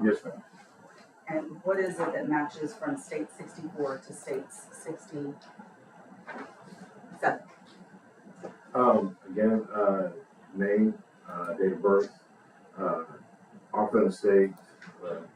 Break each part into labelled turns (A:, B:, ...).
A: Yes, ma'am.
B: And what is it that matches from state 64 to states 67?
A: Again, name, date of birth, offense date,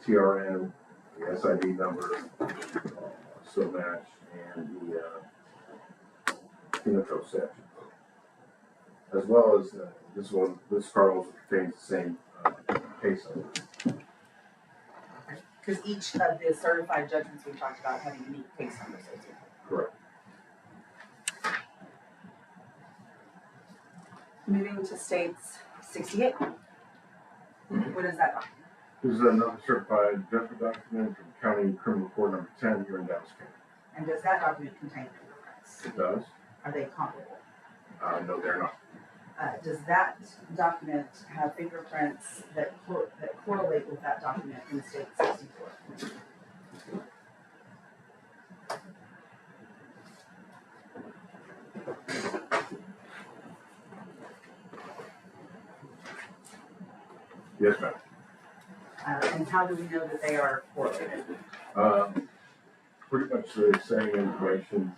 A: TRN, the SID number, still match, and the phenotype section. As well as this card also contains the same case number.
B: Because each of the certified judgments we talked about have a unique case number associated.
A: Correct.
B: Moving to states 68. What is that document?
A: This is another certified judgment document from County Criminal Court number 10 here in Dallas County.
B: And does that document contain fingerprints?
A: It does.
B: Are they comparable?
A: No, they're not.
B: Does that document have fingerprints that correlate with that document in state 64?
A: Yes, ma'am.
B: And how do we know that they are correlated?
A: Pretty much the same information,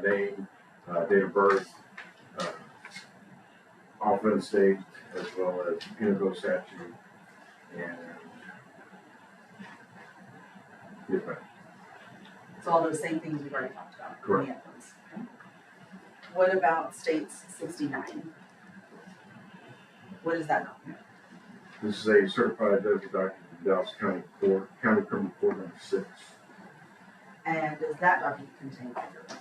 A: name, date of birth, offense date, as well as penal statute, and yes, ma'am.
B: It's all those same things we've already talked about.
A: Correct.
B: Okay. What about states 69? What is that document?
A: This is a certified judgment document from Dallas County Court, County Criminal Court number 6.
B: And does that document contain fingerprints?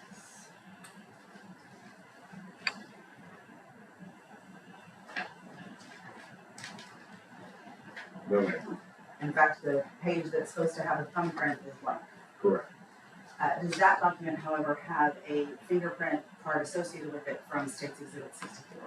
A: No, ma'am.
B: In fact, the page that's supposed to have a thumbprint is blank.
A: Correct.
B: Does that document, however, have a fingerprint card associated with it from State's Exhibit 64?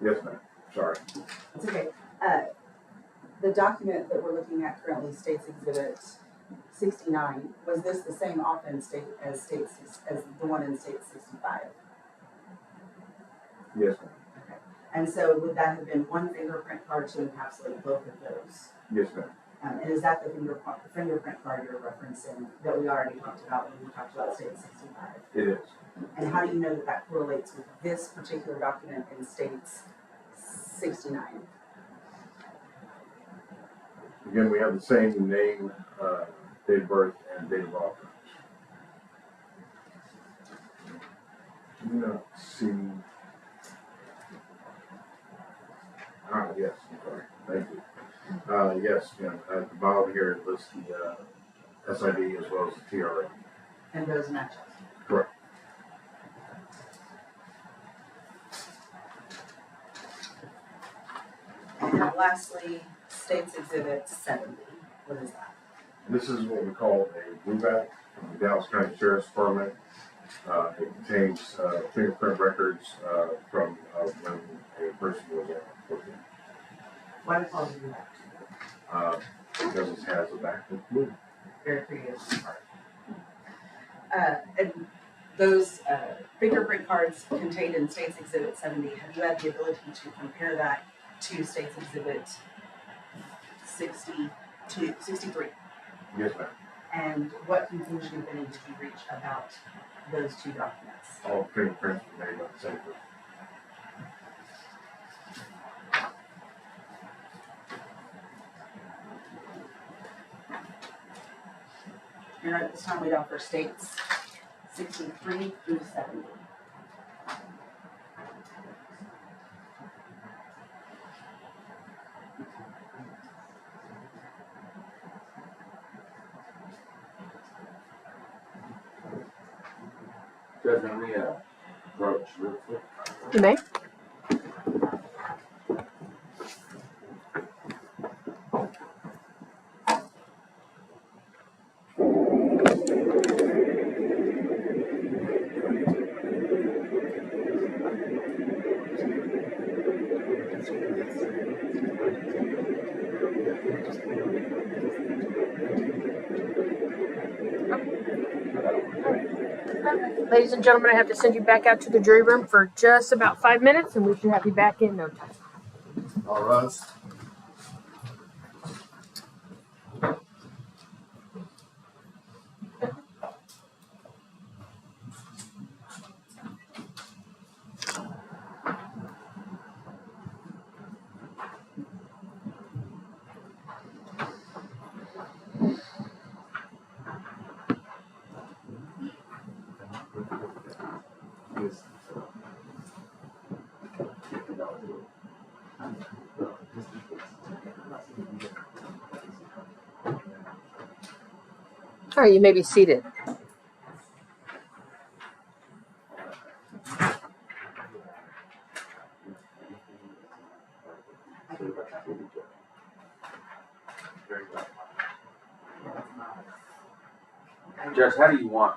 A: Yes, ma'am. Sorry.
B: It's okay. The document that we're looking at currently, State's Exhibit 69, was this the same offense date as the one in State 65?
A: Yes, ma'am.
B: Okay. And so would that have been one fingerprint card to encapsulate both of those?
A: Yes, ma'am.
B: And is that the fingerprint card you're referencing that we already talked about when we talked about State 65?
A: It is.
B: And how do you know that that correlates with this particular document in States 69?
A: Again, we have the same name, date of birth, and date of offense. Do not see. Yes, I'm sorry. Thank you. Yes, Jim. At the bottom here, it lists the SID as well as the TRA.
B: And those match up?
A: Correct.
B: And then lastly, State's Exhibit 70. What is that?
A: This is what we call a BlueBack from the Dallas County Sheriff's Department. It contains fingerprint records from when a person was working.
B: Why do we call it BlueBack?
A: Because it has a back with blue.
B: Very creative part. And those fingerprint cards contained in State's Exhibit 70, have you had the ability to compare that to State's Exhibit 63?
A: Yes, ma'am.
B: And what conclusion, if any, did you reach about those two documents?
A: All fingerprints were made by the same person.
B: And at this time, we offer States 63 through 70.
C: Judge, let me approach real quick.
D: You may. Ladies and gentlemen, I have to send you back out to the jury room for just about 5 minutes, and we should have you back in no time.
A: All right.
D: All right, you may be seated.
C: Judge, how do you want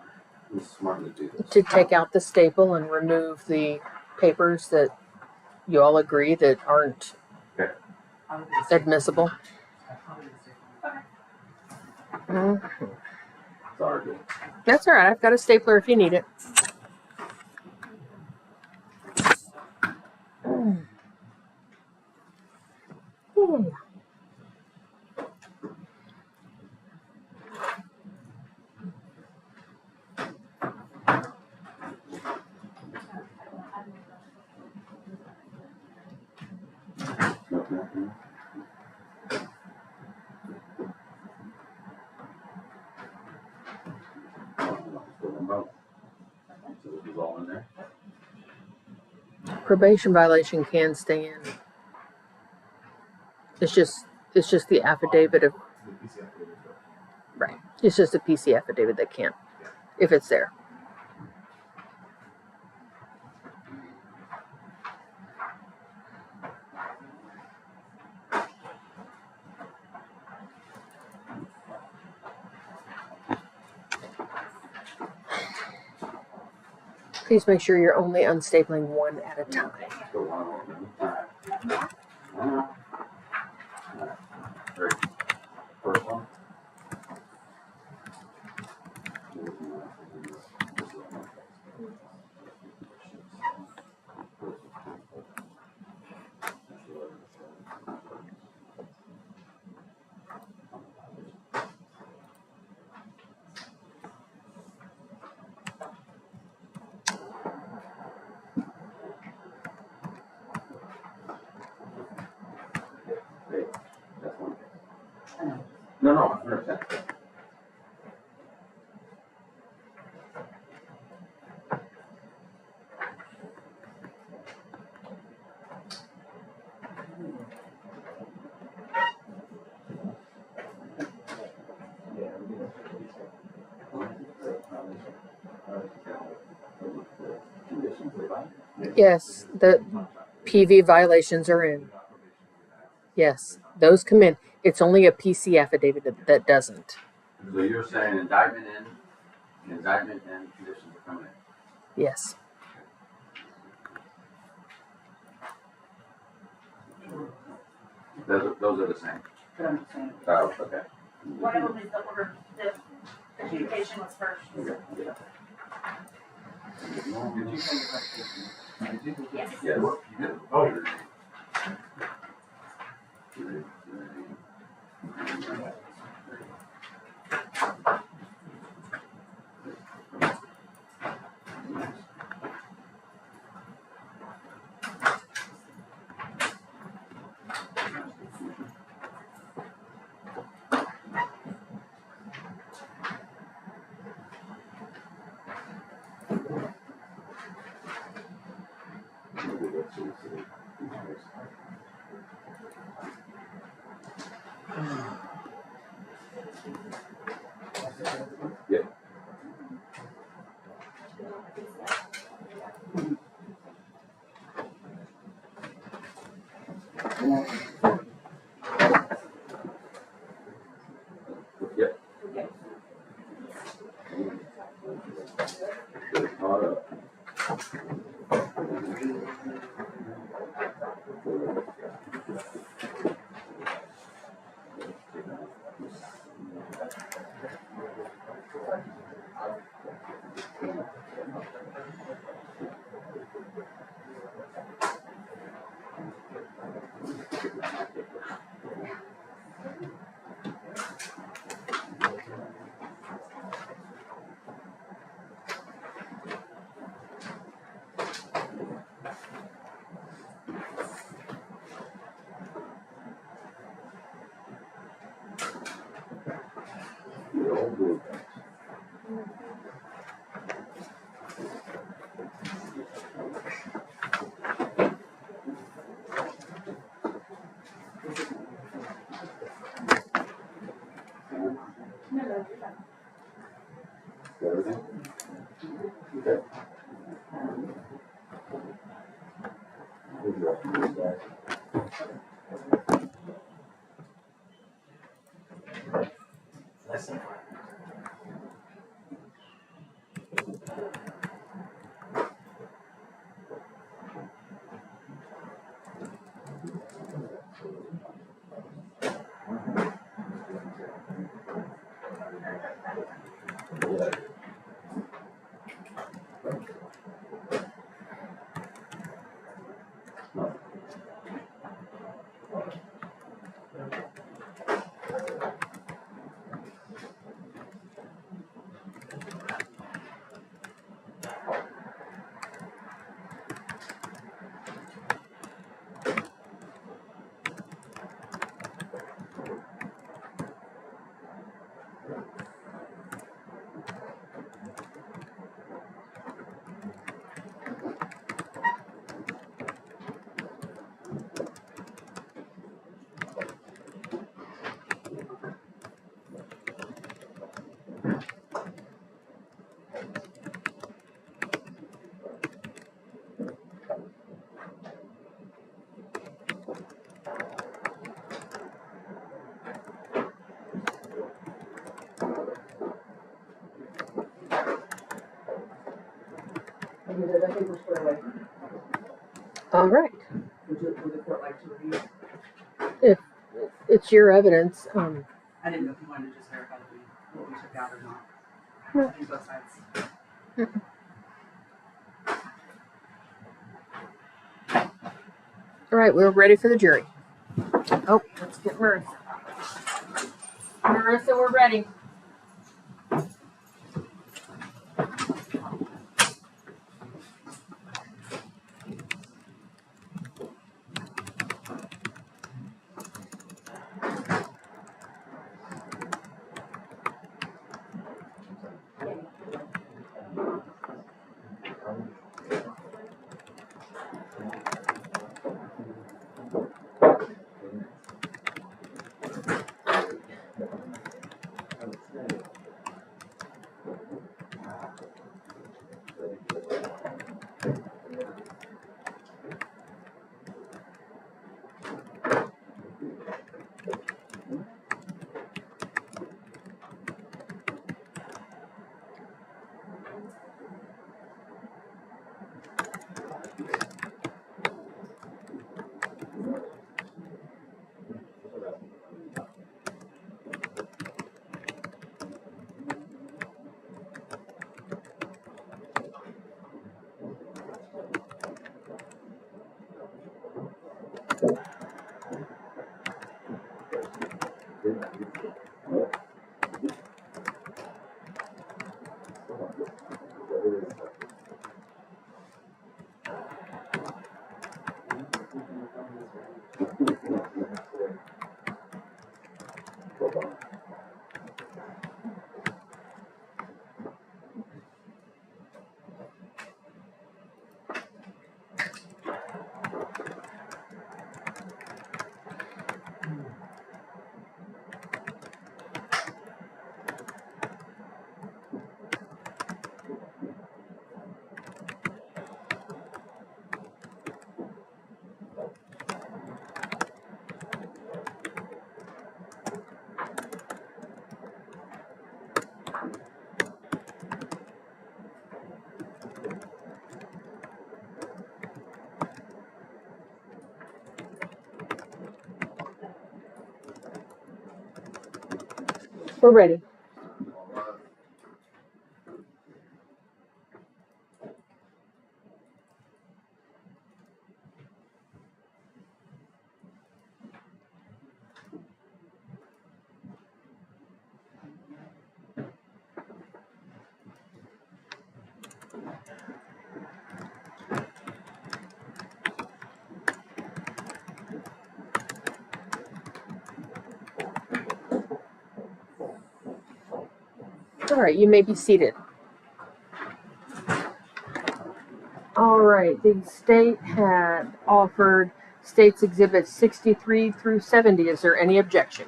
C: Mrs. Martin to do this?
D: To take out the staple and remove the papers that you all agree that aren't admissible.
C: Sorry.
D: That's all right. I've got a stapler if you need it.
C: So this is all in there?
D: Probation violation can stay in. It's just the affidavit of right. It's just a PC affidavit that can't if it's there. Please make sure you're only unstapling one at a time.
C: So one of them. All right. Ready. First one. Hey, that's one. No, I understand.
D: Yes, the PV violations are in. Yes, those come in. It's only a PC affidavit that doesn't.
C: So you're saying indictment and conditions are coming in?
D: Yes.
C: Those are the same.
B: But I'm saying,
C: Oh, okay.
E: One of them is the order, the adjudication was first.
C: Yeah. Did you send it back to me?
E: Yes.
C: Yes, you did.
A: Oh.
C: Yep. Yep.
E: Okay.
C: Caught up. You're all good.
E: No, no, you're fine.
C: Everything? Okay.
F: Listen.
B: I think we're squared away.
D: All right.
B: Would the court like to review?
D: If it's your evidence,
B: I didn't know if you wanted to just verify that what we took out or not.
D: No.
B: I think both sides.
D: all right, we're ready for the jury. Oh, let's get Marissa. Marissa, we're ready. We're ready. All right, you may be seated. All right, the state had offered states exhibits 63 through 70. Is there any objection?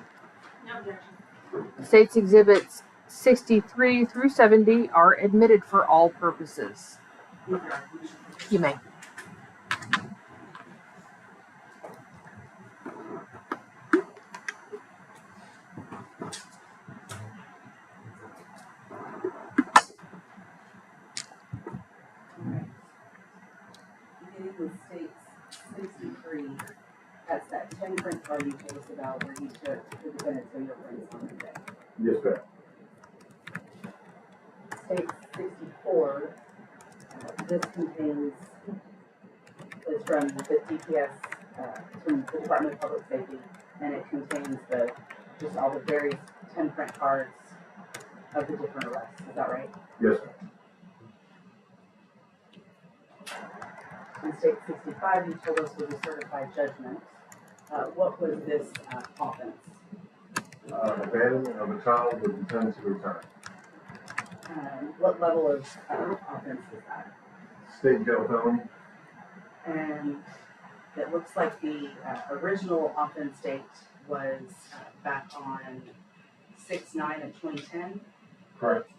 B: No objection.
D: States exhibits 63 through 70 are admitted for all purposes. You may.
B: Beginning with states 63, that's that 10 print card you told us about where you took the defendant's fingerprints on the day.
A: Yes, ma'am.
B: State 64, this contains, it's from the DPS, from the Department of Public Safety, and it contains just all the various 10 print cards of the different arrests. Is that right?
A: Yes, ma'am.
B: And state 65, you told us was a certified judgment. What was this offense?
A: Abandonment of a child with intent to return.
B: What level of offense is that?
A: State jail felony.
B: And it looks like the original offense date was back on 6/9 of 2010.
A: Correct.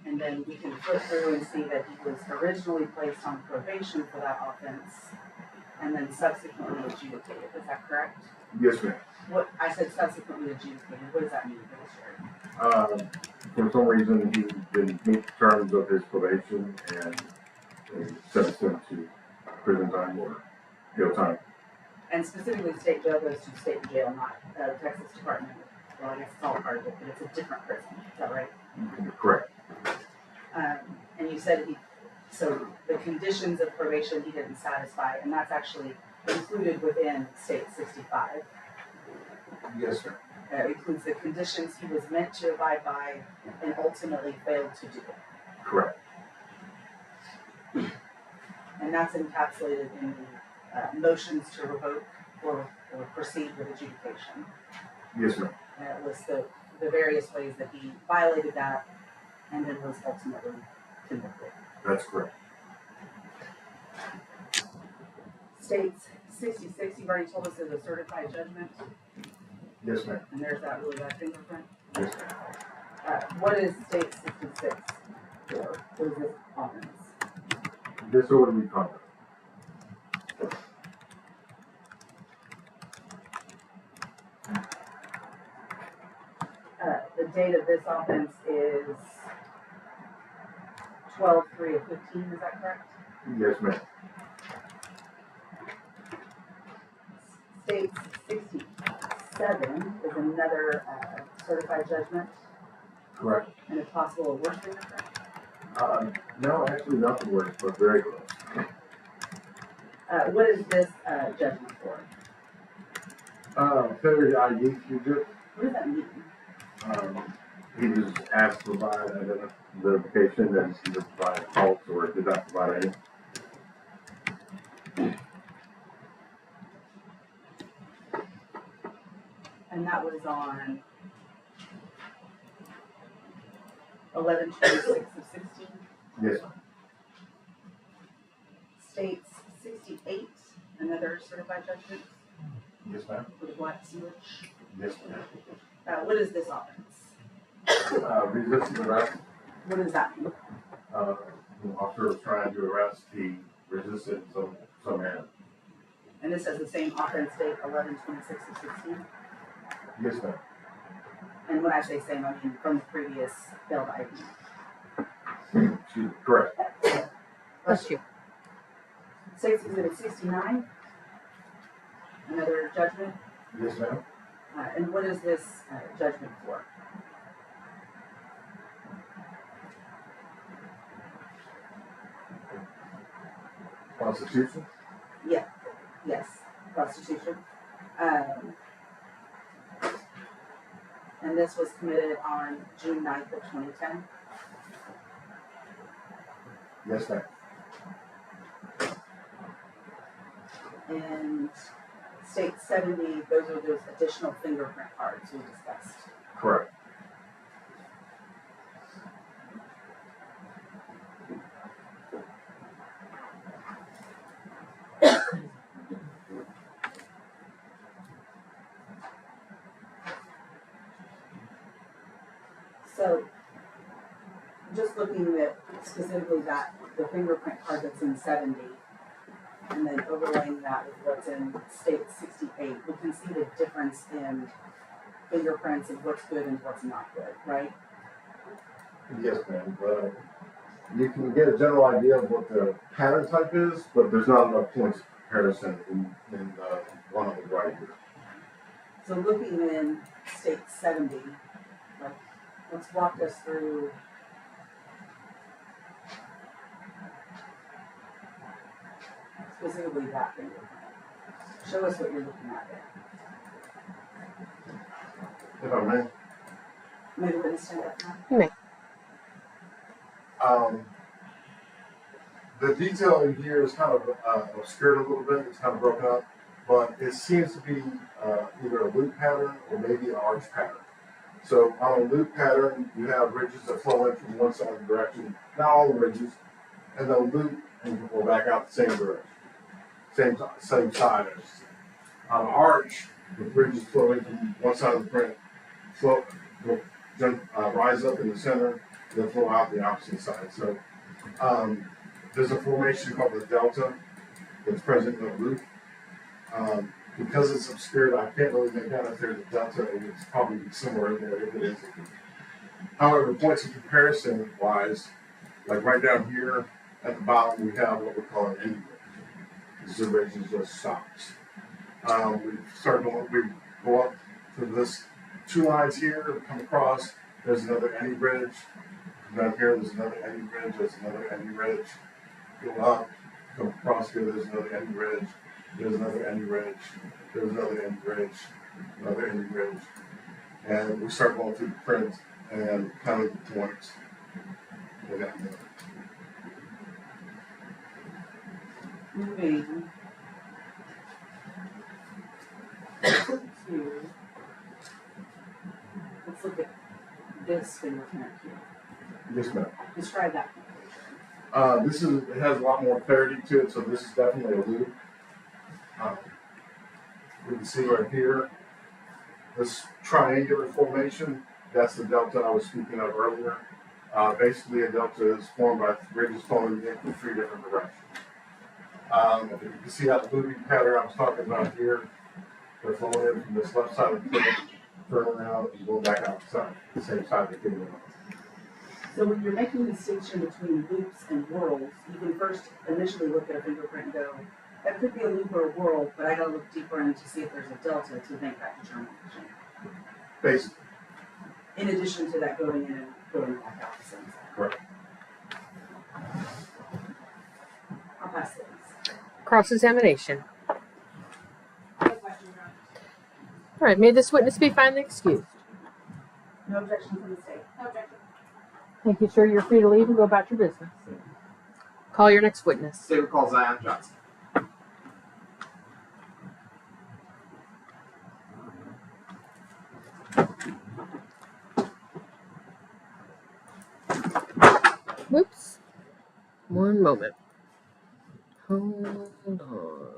B: And then we can flip through and see that he was originally placed on probation for that offense and then subsequently adjudicated. Is that correct?
A: Yes, ma'am.
B: What I said subsequently adjudicated, what does that mean for the sheriff?
A: For some reason, he didn't meet the terms of his probation and they sentenced him to prison time or jail time.
B: And specifically, state jail goes to state jail, not Texas Department. Well, I guess it's all part of it, but it's a different prison. Is that right?
A: Correct.
B: And you said so the conditions of probation he didn't satisfy, and that's actually included within state 65.
A: Yes, sir.
B: It includes the conditions he was meant to abide by and ultimately failed to do.
A: Correct.
B: And that's encapsulated in the motions to revoke or proceed with adjudication.
A: Yes, ma'am.
B: And it lists the various ways that he violated that and then was ultimately convicted.
A: That's correct.
B: States 66, you've already told us is a certified judgment.
A: Yes, ma'am.
B: And there's that really bad fingerprint.
A: Yes, ma'am.
B: What is state 66 for? What is this offense?
A: Disorderly conduct.
B: The date of this offense is 12/3 of 15, is that correct?
A: Yes, ma'am.
B: State 67 is another certified judgment
A: Correct.
B: and if possible a worse fingerprint.
A: No, actually not the worst, but very close.
B: What is this judgment for?
A: Failure ID fugitive.
B: What does that mean?
A: He was asked to provide identification and either provide false or did not provide any.
B: And that was on 11/26 of 16.
A: Yes, ma'am.
B: States 68, another certified judgment
A: Yes, ma'am.
B: for the black sewage.
A: Yes, ma'am.
B: What is this offense?
A: Resisting arrest.
B: What does that mean?
A: The officer was trying to arrest. He resisted in some manner.
B: And this has the same offense date, 11/26 of 16.
A: Yes, ma'am.
B: And when I say same, I mean from the previous failed ID.
A: Correct.
D: Bless you.
B: States Exhibit 69, another judgment.
A: Yes, ma'am.
B: And what is this judgment for?
A: Constitution.
B: Yes, prostitution. And this was committed on June 9th of 2010.
A: Yes, ma'am.
B: And state 70, those are those additional fingerprint cards we discussed.
A: Correct.
B: So, just looking at specifically that, the fingerprint card that's in 70, and then overlaying that with what's in state 68, we can see the difference in fingerprints and what's good and what's not good, right?
A: Yes, ma'am. You can get a general idea of what the pattern type is, but there's not enough points of comparison in one on the right here.
B: So looking in state 70, like, let's walk us through specifically that fingerprint. Show us what you're looking at there.
A: If I may.
B: Maybe let me stand up now.
D: You may.
A: The detail in here is kind of obscured a little bit. It's kind of broken up, but it seems to be either a loop pattern or maybe an arch pattern. So on a loop pattern, you have ridges that flow in from one side of the direction, not all the ridges, and they'll loop and go back out the same direction, same side. On an arch, the ridges flow in from one side of the print, rise up in the center, then flow out the opposite side. So there's a formation called the delta that's present in the loop. Because it's obscured, I can't really make out if there's a delta, and it's probably somewhere in there. If it is, however, points of comparison wise, like right down here at the bottom, we have what we call an end ridge. This ridge just stops. We go up to this two lines here, come across. There's another any ridge. Down here, there's another any ridge. There's another any ridge. Go up, come across here. There's another any ridge. There's another any ridge. There's another any ridge. Another any ridge. And we start going through the print and counting the points.
B: Moving to, let's look at this fingerprint here.
A: Yes, ma'am.
B: Describe that.
A: It has a lot more clarity to it, so this is definitely a loop. We can see right here, this triangular formation, that's the delta I was speaking of earlier. Basically, a delta is formed by ridges flowing in from three different directions. You can see how the looping pattern I was talking about here, they're flowing in from this left side of the plate, turn around, and go back out the same side they came in on.
B: So when you're making the distinction between loops and whorls, you can first initially look at a fingerprint and go, that could be a loop or a whorl, but I gotta look deeper in to see if there's a delta to make that determination.
A: Basically.
B: In addition to that going in and going back out the same side.
A: Correct.
B: I'll pass these.
D: Cross-examination. right, may this witness be finally excused.
B: No objection from the state.
E: No objection.
D: Thank you, sir. You're free to leave and go about your business. Call your next witness.
F: State recall Zion Johnson.
D: Whoops. One moment. Hold on.